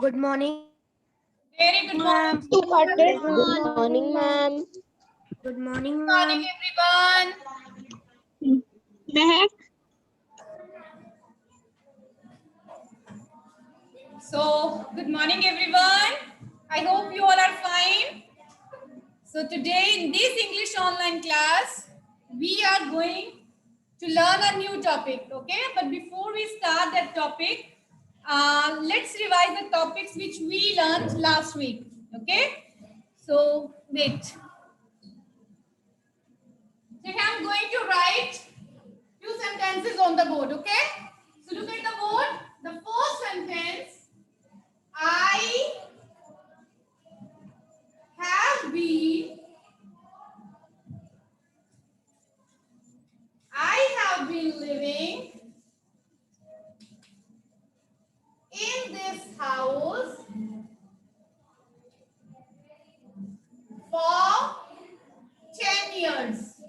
Good morning. Very good morning. Good morning, ma'am. Good morning, Good morning, everyone. So, good morning, everyone. I hope you all are fine. So, today in this English online class, we are going to learn a new topic. Okay, but before we start that topic, let's revise the topics which we learned last week. Okay, so wait. So, I'm going to write few sentences on the board. Okay, so look at the board. The first sentence. I have been living in this house for 10 years.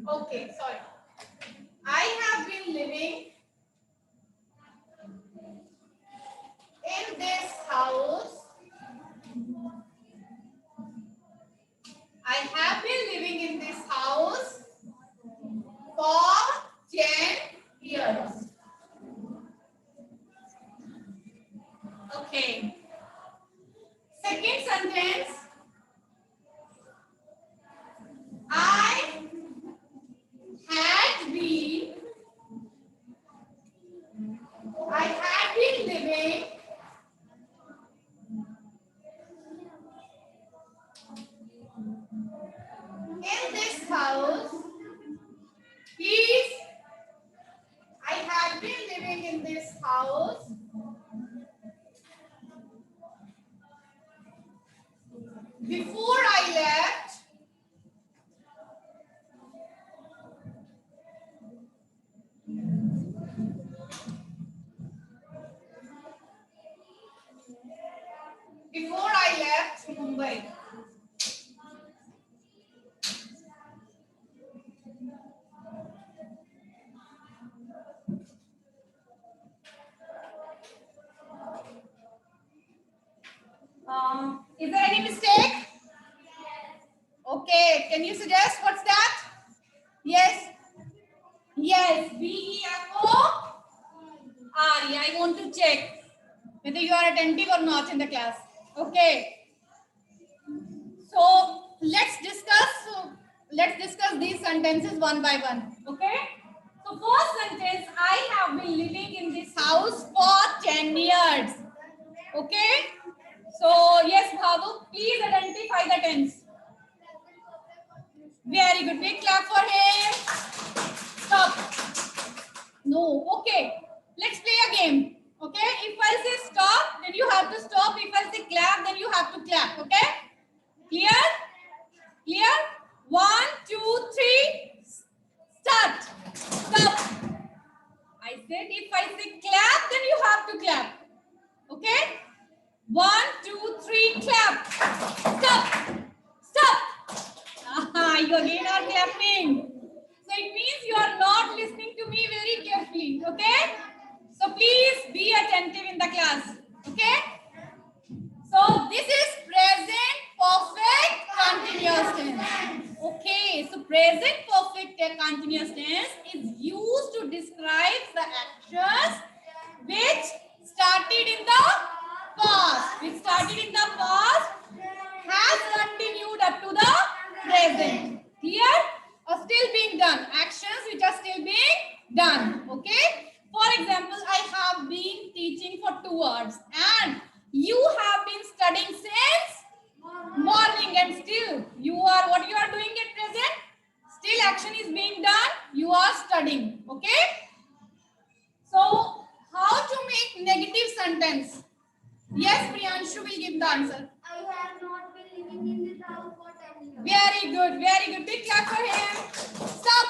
Okay, sorry. I have been living in this house. I have been living in this house for 10 years. Okay. Second sentence. I had been living in this house. Please, I had been living in this house before I left. Before I left Mumbai. Is there any mistake? Okay, can you suggest what's that? Yes. Yes, B-E-F-O-R-E. I want to check whether you are attentive or not in the class. Okay. So let's discuss these sentences one by one. Okay. So first sentence, I have been living in this house for 10 years. Okay. So yes, Bhavu, please identify the tense. Very good. Big clap for him. Stop. No. Okay. Let's play a game. Okay. If I say stop, then you have to stop. If I say clap, then you have to clap. Okay. Clear? Clear? 1, 2, 3. Start. Stop. I said if I say clap, then you have to clap. Okay? 1, 2, 3, clap. Stop. Stop. You again are clapping. So it means you are not listening to me very carefully. Okay? So please be attentive in the class. Okay? So this is present perfect continuous tense. Okay, so present perfect continuous tense is used to describe the actions which started in the past. Which started in the past has continued up to the present. Clear? Or still being done. Actions which are still being done. Okay? For example, I have been teaching for 2 hours and you have been studying since morning and still you are, what you studying. Okay. So how to make negative sentence? Yes, Priyanshu will give the answer. I have not been living in this house for 10 years. Very good, very good. Big clap for him. Stop.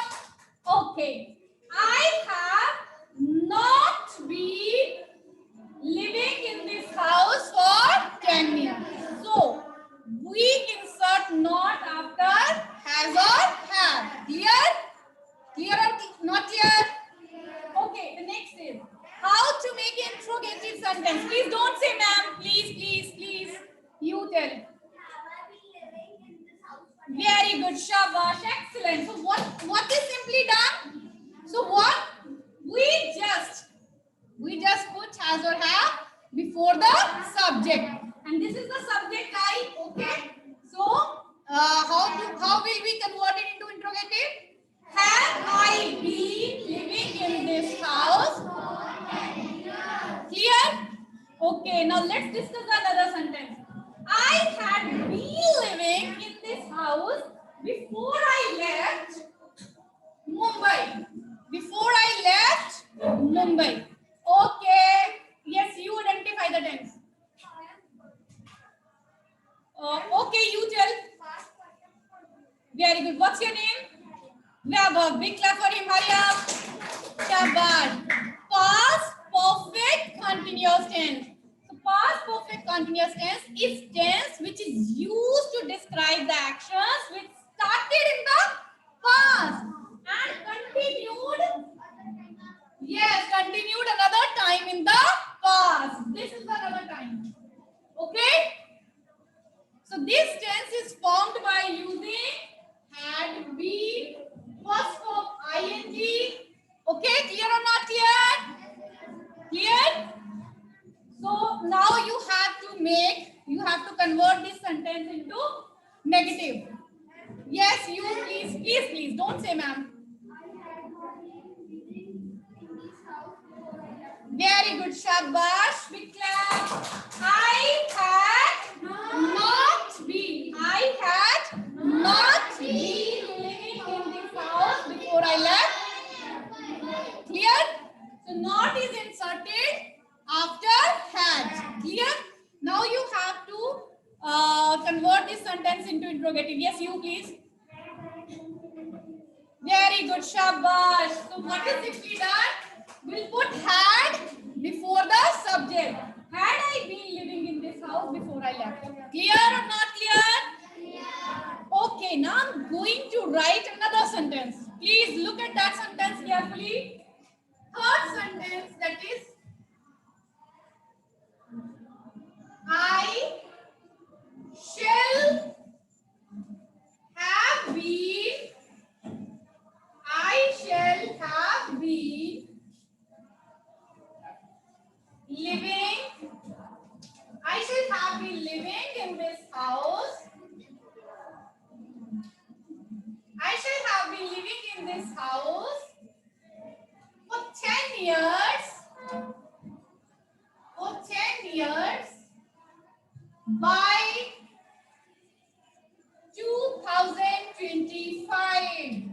Okay. I have not been living in this house for 10 years. So, we insert not after has or have. Clear? Clear or not clear? Okay, the next is how to make interrogative sentence. Please don't say ma'am. Please, please, please. You tell. Have I been living in this house for Very good, shabash, excellent. So what is simply done? So what we just put has or have before the subject, and this is the subject I. Okay. So how will we convert it into interrogative? Have I been living in this house? Clear? Okay. Now let's discuss another sentence. I had been living in this house before I left Mumbai. Before I left Mumbai. Okay. Yes, you identify the tense. Okay, you tell. Very good. What's your name? Vaibhav. Big clap for him. Hurry up. Shabash. Past perfect continuous tense. So past perfect continuous tense is tense which is used to describe the actions which started in the past and continued. Yes, continued another time in the past. This is another time. Okay. So this tense is formed by using had, been, first form ing. Okay, clear or not clear? Clear? So now you have to convert this sentence into negative. Yes, you please, don't say ma'am. Very good, shabash. Big clap. I had not been living in this house before I left. Clear? So not is inserted after had. Clear? Now you have to convert this sentence into interrogative. Yes, you please. Very good, shabash. So what is simply done? We'll put had before the subject. Had I been living in this house before I left? Clear or not clear? Okay, now I'm going to write another sentence. Please look at that sentence carefully. Third sentence, that is I shall have been living in this house. I shall have been living in this house for 10 years. By 2025.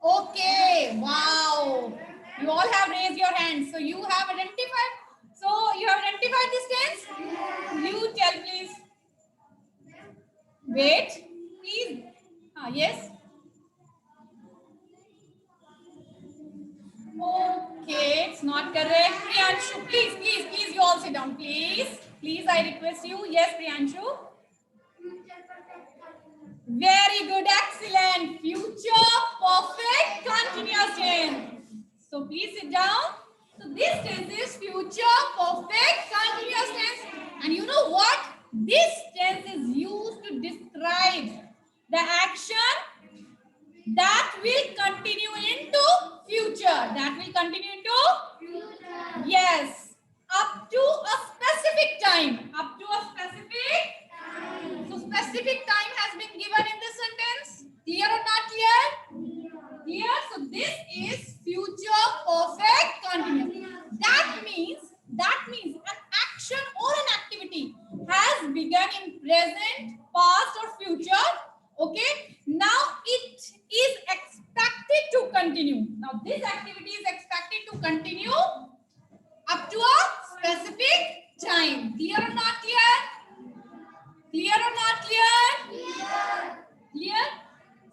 Okay, wow. You all have raised your hands. So you have identified. This tense? You tell please. Wait, please. Yes. Okay, it's not correct. Priyanshu, please, you all sit down, please. Please, I request you. Yes, Priyanshu. Very good, excellent. Future perfect continuous tense. So please sit down. So this tense is future perfect continuous tense. And you know what? This tense is used to describe the action that will continue into future. Yes. Up to a specific time. So specific time has been given in this sentence. Clear or not clear? Clear. So this is future perfect continuous. That means an action or an activity has begun in present, past or future Okay. Now it is expected to continue. Now this activity is expected to continue up to a specific time. Clear or not clear? Clear or not clear? Clear?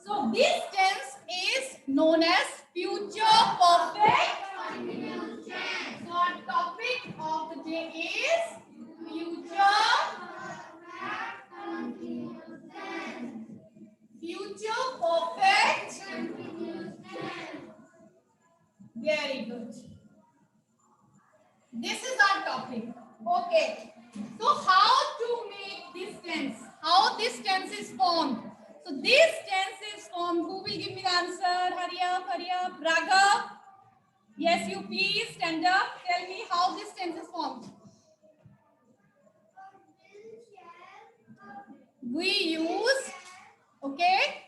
So this tense is known as future perfect. So our topic of the day is future perfect. Very good. This is our topic. Okay. So how to make this tense? How this tense is formed? So this tense is formed. Who will give me the answer? Hurry up, hurry up. Raghav. Yes, you please stand up. Tell me how this tense is formed. We use, okay.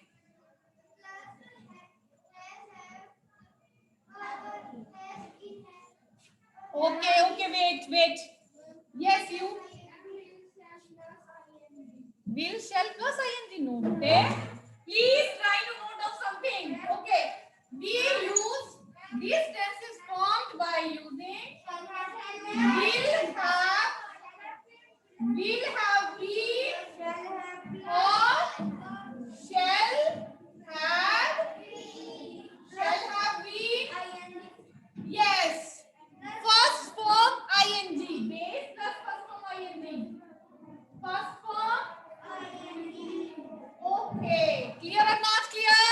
Okay, wait. Yes, you. Will, shall plus ing. No, okay. Please try to note down something. Okay. We use, this tense is formed by using will have, been, or shall have been. Yes. First form ing. Base plus first form ing. First form. Okay. Clear or not clear?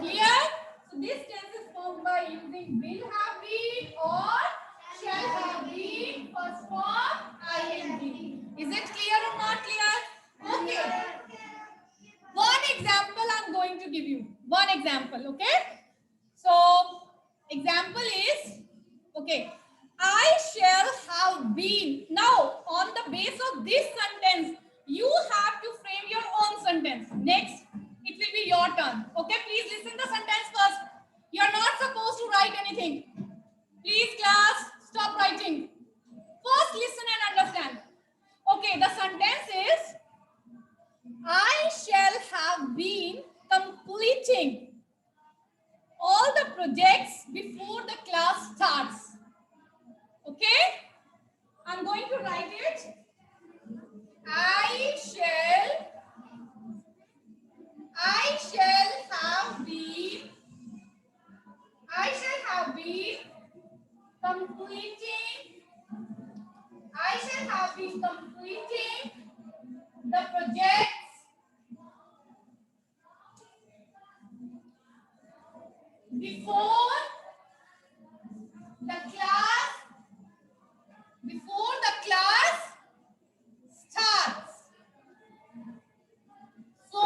Clear? So this tense is formed by using will have been or shall have been. First form ing. Is it clear or not clear? Okay. One example I'm going to give you. One example, okay? So, example is, okay, I shall have been. Now, on the base of this sentence, you have to frame your own sentence. Next, it will be your turn. Okay, please listen the sentence first. You're not supposed to write anything. Please, class, stop writing. First, listen and understand. Okay, the sentence is, I shall have been completing all the projects before the class starts. Okay? I'm going to write it. I shall have been completing the projects before the class starts. So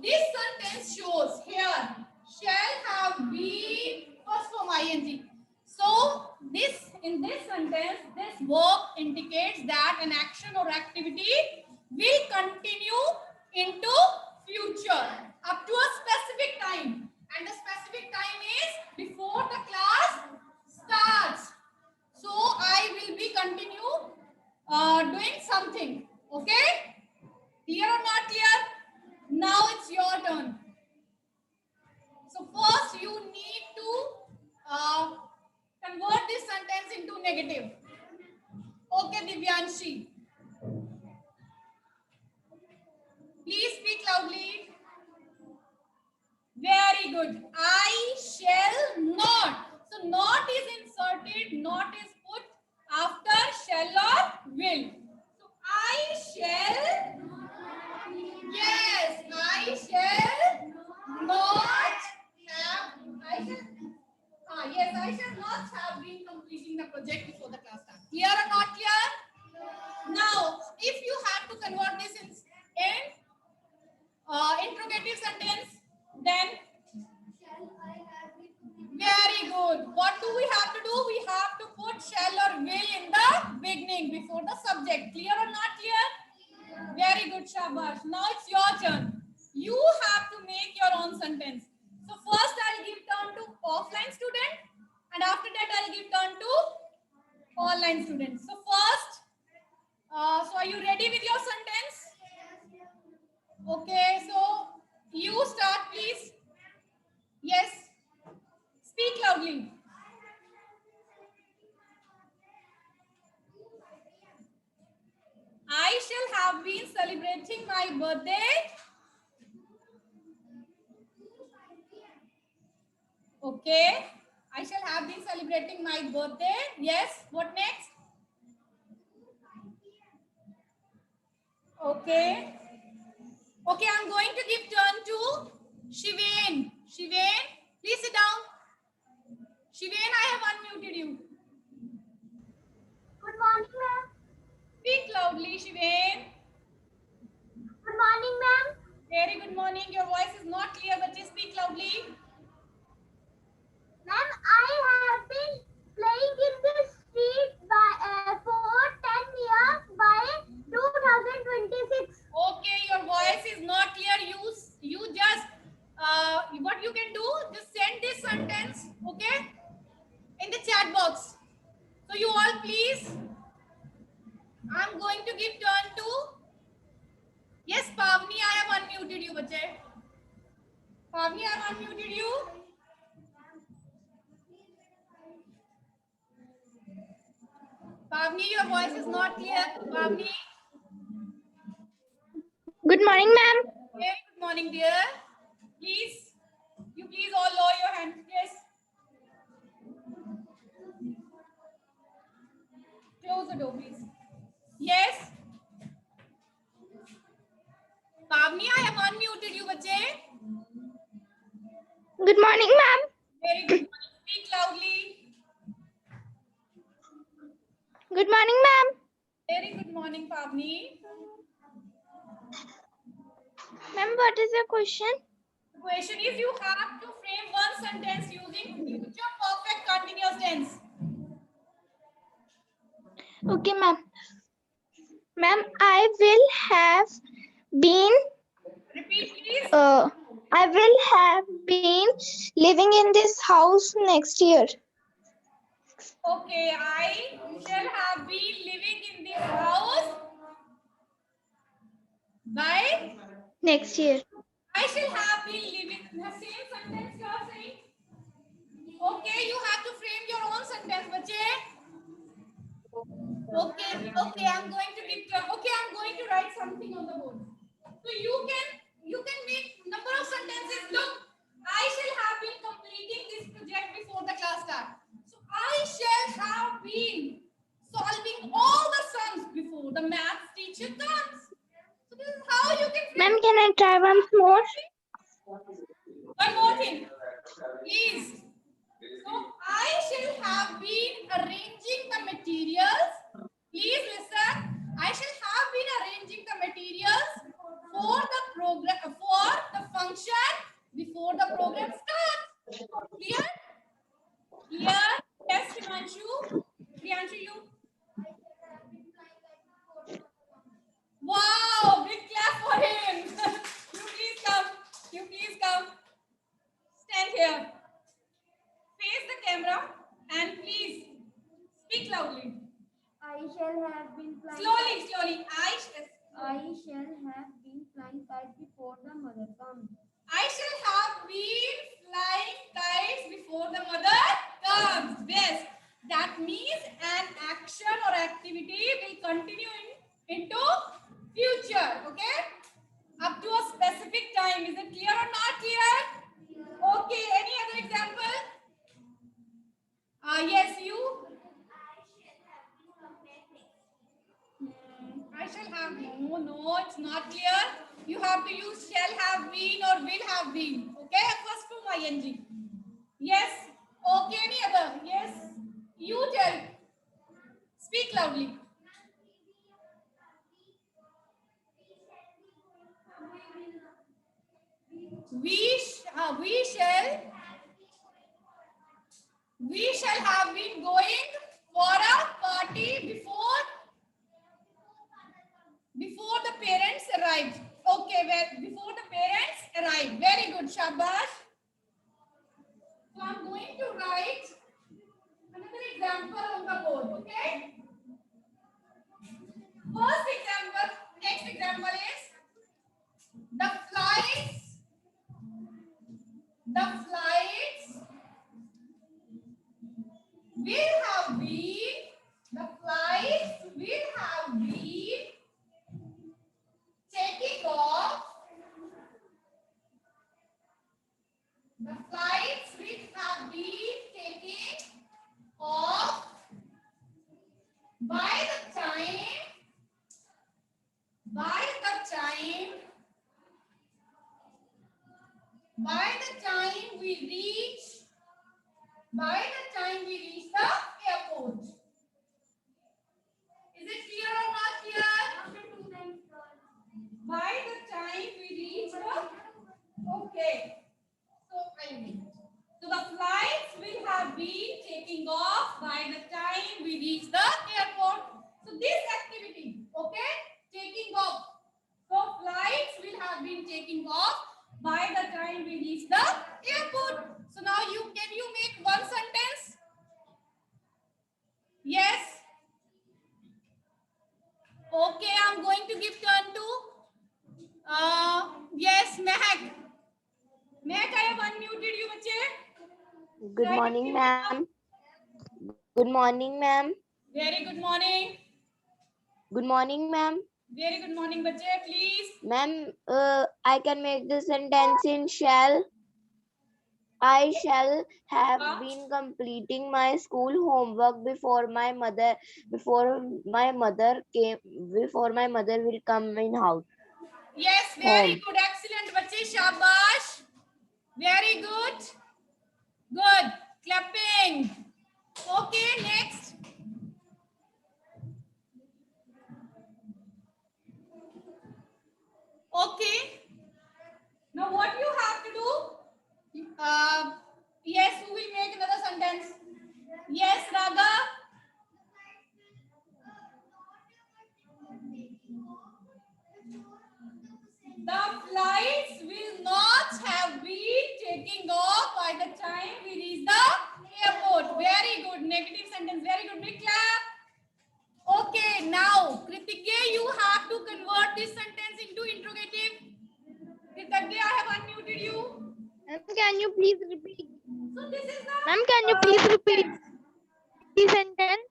this sentence shows here shall have been first form ing. So in this sentence, this verb indicates that an action or activity will continue into future up to a specific time, and the specific time is before the class starts. So I will be continue doing something. Okay? Clear or not clear? Now it's your turn. So first you need to convert this sentence into negative. Okay, Divyanshi. Please speak loudly. Very good. I shall not. So not is inserted, not is put after shall or will. So I shall. Yes, I shall not have. I shall not have been completing the project before the class starts. Clear or not clear? Now, if you have to convert this in interrogative sentence, then very good. What do we have to do? We have to put shall or will in the beginning before the subject. Clear or not clear? Very good, Shabash. Now it's your turn. You have to make your own sentence. So first I'll give turn to offline student, and after that I'll give turn to online student. So first, so are you ready with your sentence? Okay, so You start, please. Yes. Speak loudly. I shall have been celebrating my birthday. Okay. I shall have been celebrating my birthday. Yes. What next? Okay. Okay, I'm going to give turn to Shivain. Shivain, please sit down. Shivain, I have unmuted you. Good morning, ma'am. Speak loudly, Shivain. Good morning, ma'am. Very good morning. Your voice is not clear, but just speak loudly. Ma'am, I have been playing in the street for 10 years by 2026. Okay, your voice is not clear. You just what you can do, just send this sentence, okay, in the chat box. So you all please, I'm going to give turn to, yes, Pavni, I have unmuted you, bache. Pavni, I have unmuted you. Pavni, your voice is not clear. Pavni. Good morning, ma'am. Very good morning, dear. Please, you please all lower your hand. Yes. Close the door, please. Yes. Pavni, I have unmuted you, bache. Good morning, ma'am. Very good morning. Speak loudly. Good morning, ma'am. Very good morning, Pavni. Ma'am, what is your question? The question is you have to frame one sentence using future perfect continuous tense. Okay, ma'am. Ma'am, I will have been Repeat, please. I will have been living in this house next year. Okay, I shall have been living in this house by, Next year. I shall have been living, the same sentence you are saying. Okay, you have to frame your own sentence, bache. Okay, I'm going to give, okay, I'm going to write something on the board. So you can make number of sentences. Look, I shall have been completing this project before the class start. So I shall have been solving all the sums before the maths teacher comes. So this is how you can frame. Ma'am, can I try once more? One more thing, please. So I shall have been arranging the materials. Please listen. I shall have been arranging the materials for the program, for the function before the program starts. Clear? Clear? Yes, Himanshu. Priyanshu, you. Wow! Big clap for him. You please come. You please come. Stand here. Face the camera and please speak loudly. I shall have been flying. Slowly. I shall have been flying kite before the mother comes. I shall have been flying kites before the mother comes. Yes, that means an action or activity will continue into future. Okay, up to a specific time. Is it clear or not clear? Okay. Any other example? Yes, you. I shall have no, it's not clear. You have to use shall have been or will have been. Okay, first from ing. Yes. Okay, any other? Yes. You tell. Speak loudly. We shall have been going for a party before the parents arrived. Okay, before the parents arrived. Very good, Shabash. So I'm going to write another example on the board, okay? First example, next example is the flights The flights will have been. The flights will have been taking off. The flights will have been taking off by the time we reach the airport. Is it clear or not clear? By the time we reach the okay. So the flights will have been taking off by the time we reach the airport. So this activity, okay, taking off. So flights will have been taking off by the time we reach the airport. So now can you make one sentence? Yes. Okay, I'm going to give turn to yes, Mehak. Mehak, I have unmuted you, bache. Good morning, ma'am. Good morning, ma'am. Very good morning. Good morning, ma'am. Very good morning, bache. Please. Ma'am, I can make the sentence in shall. I shall have been completing my school homework before my mother will come in house. Yes, very good. Excellent, bache. Shabash. Very good. Good. Clapping. Okay, next. Okay. Now what you have to do? Yes, who will make another sentence? Yes, Raga. The flights will not have been taking off by the time we reach the airport. Very good. Negative sentence. Very good. Big clap. Okay, now, Kritigya, you have to convert this sentence into interrogative. Kritigya, I have unmuted you. Ma'am, can you please repeat? So this is the Ma'am, can you please repeat the sentence?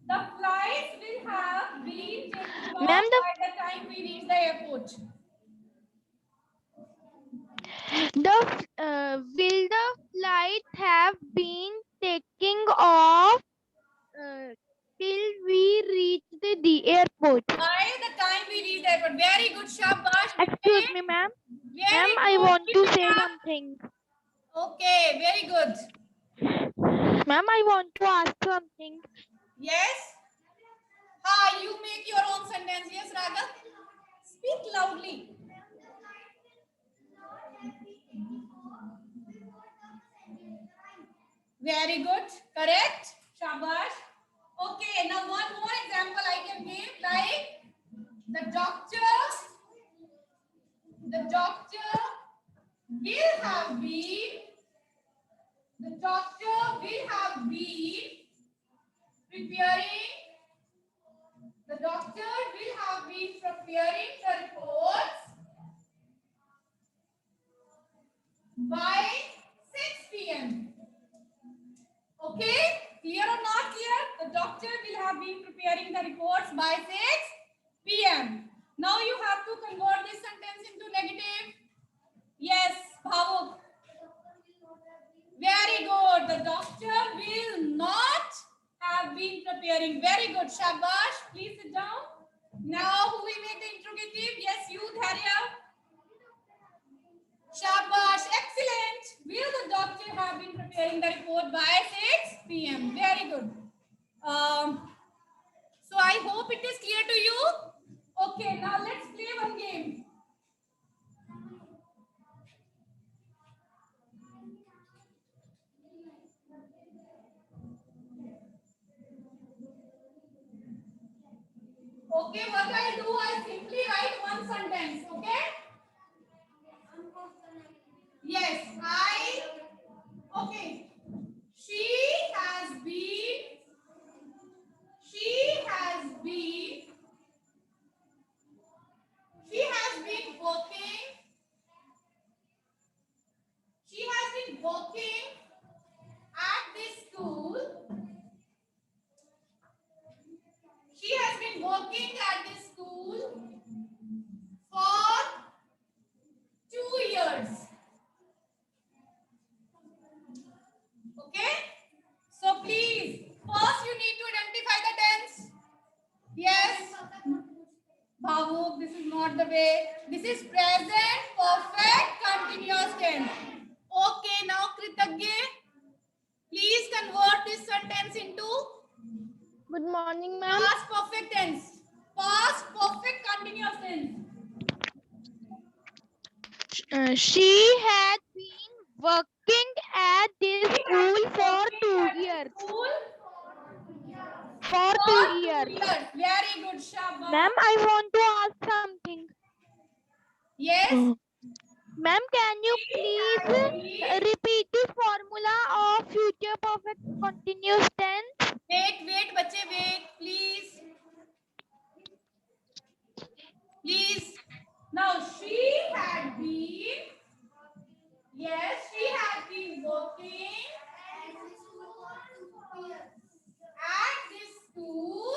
The flights will have been taken off Ma'am, by the time we reach the airport. will the flight have been taking off till we reach the airport? By the time we reach the airport. Very good, Shabash. Excuse me, ma'am. Ma'am, Very I good. want Keep to it say up. something. Okay, very good. Ma'am, I want to ask something. Yes. Hi, you make your own sentence. Yes, Raga. Speak loudly. Very good. Correct. Shabash. Okay, now one more example I can give, like the doctor will have been preparing the reports by 6 p.m. Okay, clear or not clear? The doctor will have been preparing the reports by 6 p.m. Now you have to convert this sentence into negative. Yes, Bhavuk. Very good. The doctor will not have been preparing. Very good. Shabash. Please sit down. Now who will make the interrogative? Yes, you, Dharya. Shabash. Excellent. Will the doctor have been preparing the report by 6 p.m.? Very good. So I hope it is clear to you. Okay, now let's play one game. Okay, what I do, I simply write one sentence. Okay? Yes, okay. She has been working Bhavuk, this is not the way. This is present perfect continuous tense. Okay, now Kritagya, please convert this sentence into Good morning, ma'am. past perfect tense. Past perfect continuous tense. She had been working at this school for 2 years. School For for 2 2 years. years. Very good, Shabba. Ma'am, I want to ask something. Yes. Ma'am, can you please repeat the formula of future perfect continuous tense? Wait, bache, wait, please. Please. Now, she had been, yes, she had been working at this school.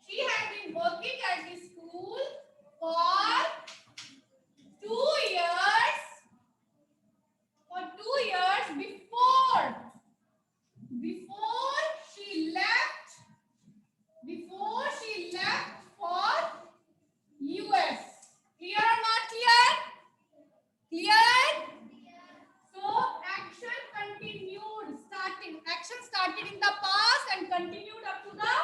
She had been working at this school for 2 years. For 2 years before she left. Before she left for US. Clear or not clear? Clear? So action continued, action started in the past and continued up to the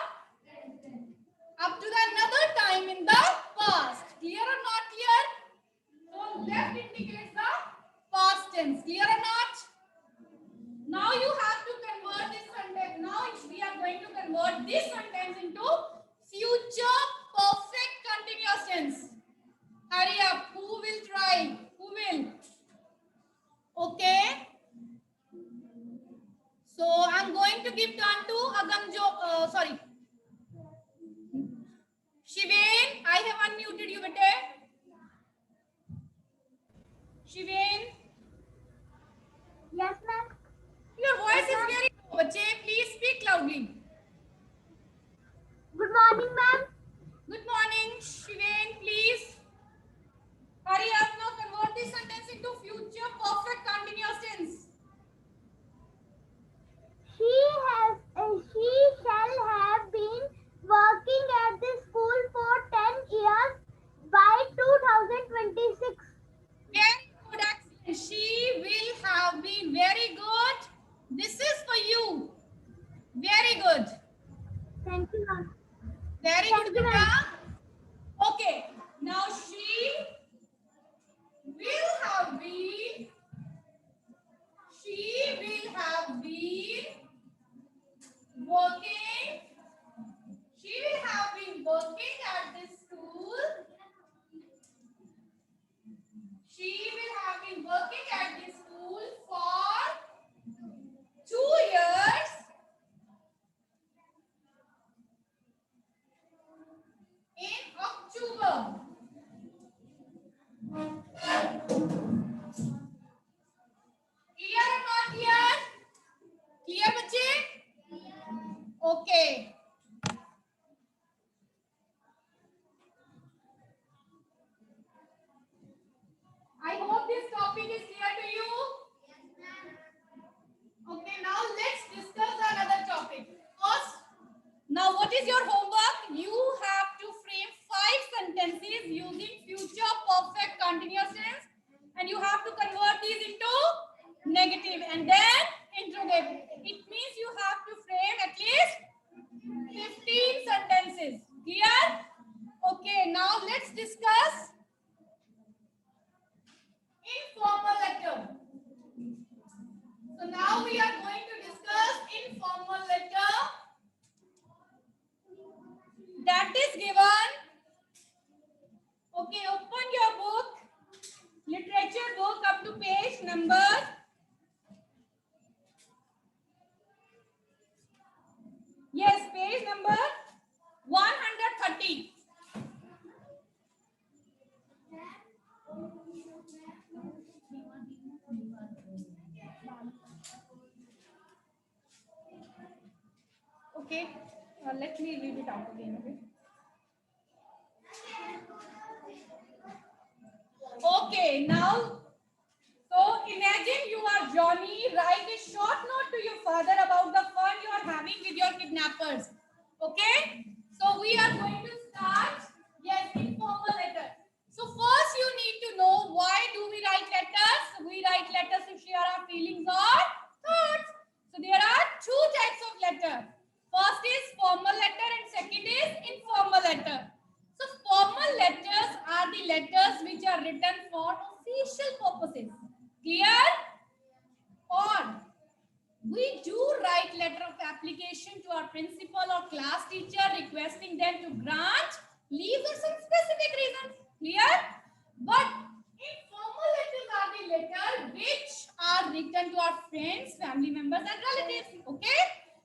another time in the past. Clear or not clear? So left indicates the past tense. Clear or not? Now you have to convert this sentence. Now we are going to convert this sentence into future perfect continuous tense. Hurry up. Who will try? Who will? Okay. So I'm going to give turn to Agamjo. Sorry. Shivain, I have unmuted you, bete. Shivain. Yes, ma'am. Your voice is very low, bache. Please speak loudly. Good morning, ma'am. Good morning, Shivain. Please. Hurry up now. Convert this sentence into future perfect continuous tense. She shall have been working at the school for 10 years by 2026. Very good, excellent. She will have been very good. This is for you. Very good. Thank you, ma'am. Very Thank good, you, beta. ma'am. Okay. Now she will have been. She will have been working. She will have been working at this school. She will have been working at this school for 2 years. In October. Clear or not clear? Clear, bache? Okay. I hope this topic is clear to you. Okay, now let's discuss another topic. First, now what is your homework? You have to frame 5 sentences using future perfect continuous tense, and you have to convert these into negative and then interrogative. It means you have to frame at least 15 sentences. Clear? Okay, now let's discuss informal letter. So now we are going to discuss informal letter that is given. Okay, open your book, literature book up to page number. Yes, page number 130. Okay, let me read it out again. Okay, now, so imagine you are Johnny. Write a short note to your father about the fun you are having with your kidnappers. Okay, so we are going to start the letters which are written for official purposes. Clear? Or we do write letter of application to our principal or class teacher requesting them to grant leave for some specific reasons. Clear? But informal letters are the letters which are written to our friends, family members and relatives. Okay?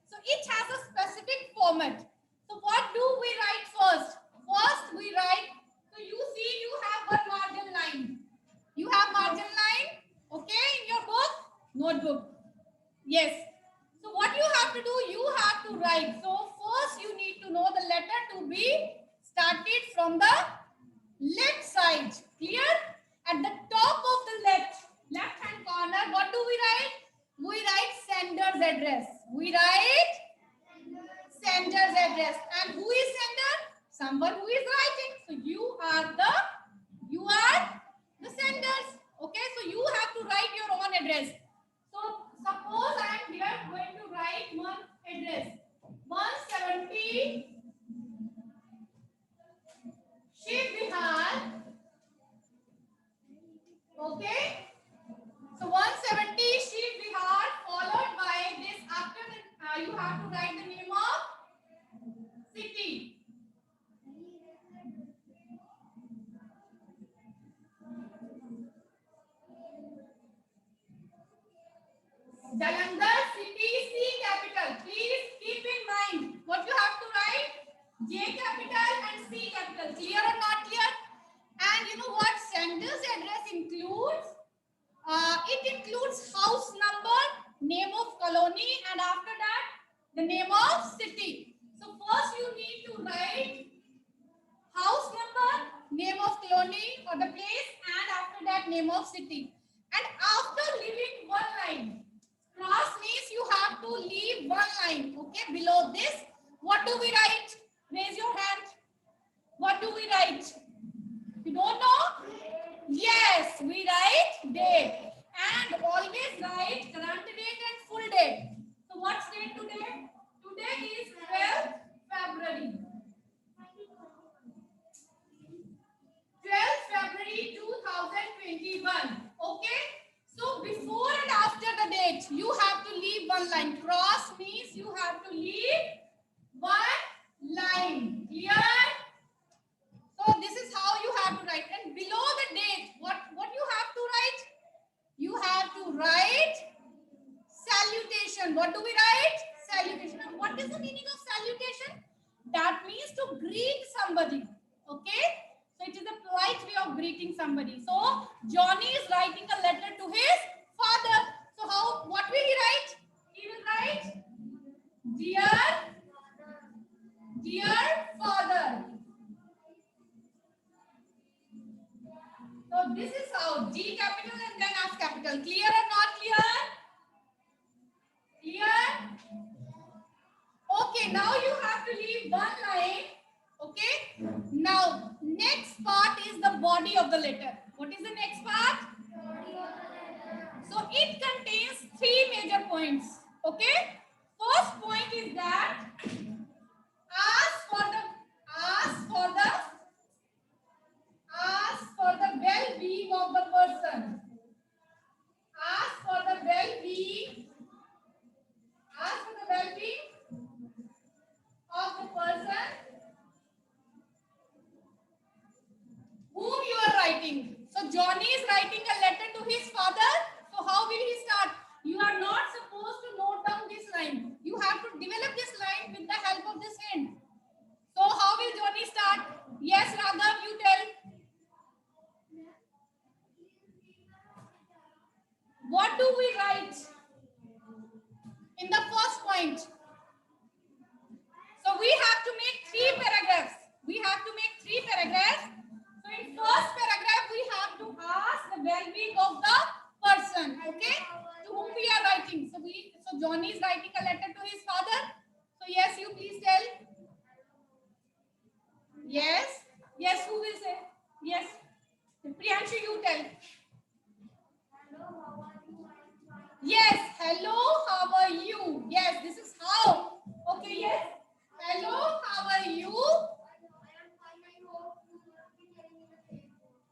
So each has a specific format. So what do we write first? First we write, so you see you have one margin line. You have margin line, okay, in your book, notebook. Yes. So what you have to do, you have to write. So first you need to know the letter to be started from the left side. Clear? At the top of the left hand corner, what do we write? We write sender's address. We write sender's address. And who is sender? Someone who is writing. So you are the senders. Okay, so you have to write your own address. So suppose I am here going to write one address. 170 Shiv Vihar. Okay. So 170 Shiv Vihar followed by this, after the, you have to write the name of city. Jalandhar city, C capital. Please keep in mind what you have to write. J capital and C capital. Clear or not clear? And you know what sender's address includes? It includes house number, name of colony, and after that the name of city. So first you need to write house number, name of colony or the place, and after that name of city. And after leaving one line, cross means you have to leave one line. Okay, below this, what do we write? Raise your hand. What do we write? You don't know? Yes, we write date. And always write current date and full date. So what's date today? Today is 12th February. 12th February 2021. Okay? So before and after the date, you have to leave one line. Cross means you have to leave one line. Clear? So this is how you have to write. And below the date, what you have to write? You have to write salutation. What do we write? Salutation. And what is the meaning of salutation? That means to greet somebody. Okay? So it is a polite way of greeting somebody. So Johnny is writing a letter to his father. So what will he write? He will write, dear father. So this is how G capital and then F capital. Clear or not clear? Clear? Okay, now you have to leave one line. Okay. Now next part is the body of the letter. What is the next part? So it contains three major points. Okay. First point is that ask for the well-being of the person. Ask for the well-being of the person whom you are writing. So Johnny is writing a letter to his father. So how will he start? You are not supposed to note down this line. You have to develop this line with the help of this hand. So how will Johnny start? Yes, Raghav, you tell. What do we write in the first point? So we have to make three paragraphs. So in first paragraph, we have to ask the well-being of the person, okay, to whom we are writing. So Johnny is writing a letter to his father. So yes, you please tell. Yes, who will say? Yes, Priyanshu, you tell. Yes, hello, how are you? Yes, this is how. Okay, yes. Hello, how are you?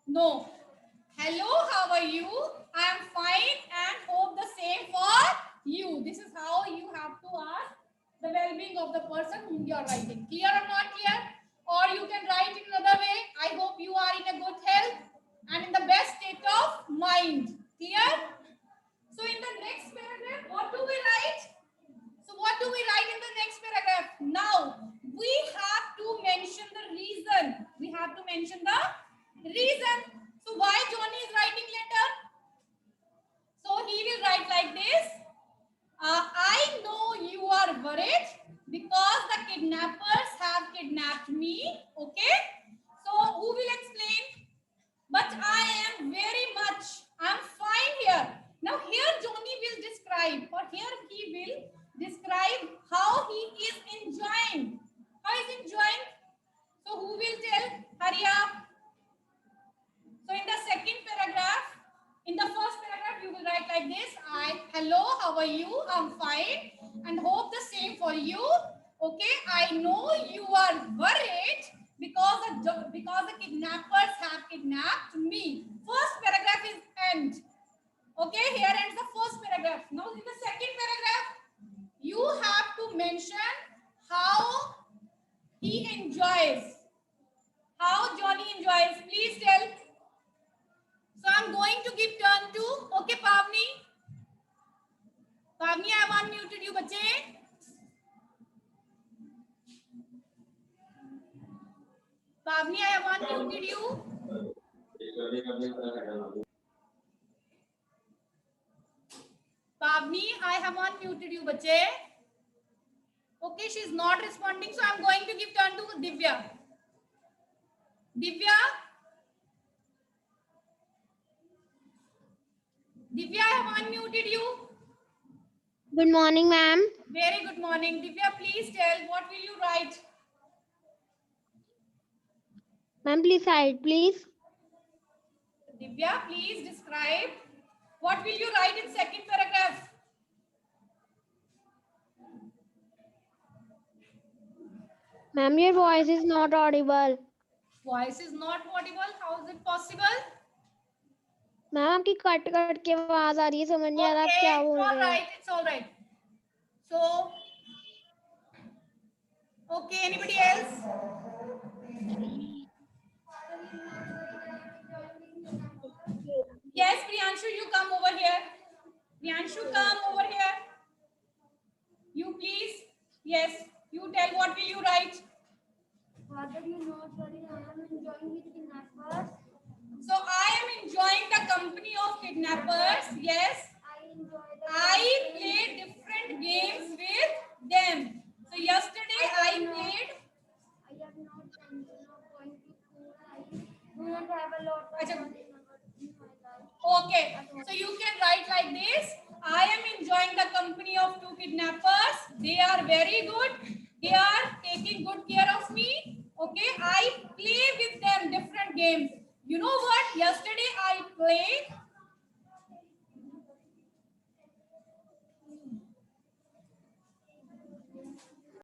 No. Hello, how are you? I am fine and hope the same for you. This is how you have to ask the well-being of the person whom you are writing. Clear or not clear? Or you can write in another way. I hope you are in a good health and in the best state of mind. Clear? So in the next paragraph, what do we write? So what do we write in the next paragraph? Now, we have to mention the reason. We have to mention the reason. So why Johnny is writing letter? So he will write like this. I know you are worried because the kidnappers have kidnapped me. Okay. So who will explain? But I am very much, I'm fine here. Now here Johnny will describe, or here he will describe how he is enjoying. How is enjoying? So who will tell? Hurry up. So in the second paragraph, in the first paragraph, you will write like this. Hello, how are you? I'm fine and hope the same for you. Okay, I know you are worried because the kidnappers have kidnapped me. First paragraph is end. Okay, here ends the first paragraph. Now in the second paragraph, you have to mention how he enjoys. How Johnny enjoys. Please tell. So I'm going to give turn to, okay, Pavni. Pavni, I have unmuted you, bache. Pavni, I have unmuted you. Pavni, I have unmuted you, bache. Okay, she's not responding, so I'm going to give turn to Divya. Divya? Divya, I have unmuted you. Good morning, ma'am. Very good morning. Divya, please tell, what will you write? Ma'am, please hide, please. Divya, please describe. What will you write in second paragraph? Ma'am, your voice is not audible. Voice is not audible. How is it possible? Ma'am आपकी cut cut के आवाज आ रही है, समझ नहीं आ रहा आप क्या बोल रहे हैं. It's all right. So, okay, anybody else? Yes, Priyanshu, you come over here. Priyanshu, come over here. You please. Yes, you tell what will you write? Father, you know, sorry, I am enjoying with kidnappers. So I am enjoying the company of kidnappers. Yes. I played different games with them. So yesterday I played. I am not going to school. I do not have a lot of money in my life. Okay. So you can write like this. I am enjoying the company of two kidnappers. They are very good. They are taking good care of me. Okay. I play with them different games. You know what? Yesterday I played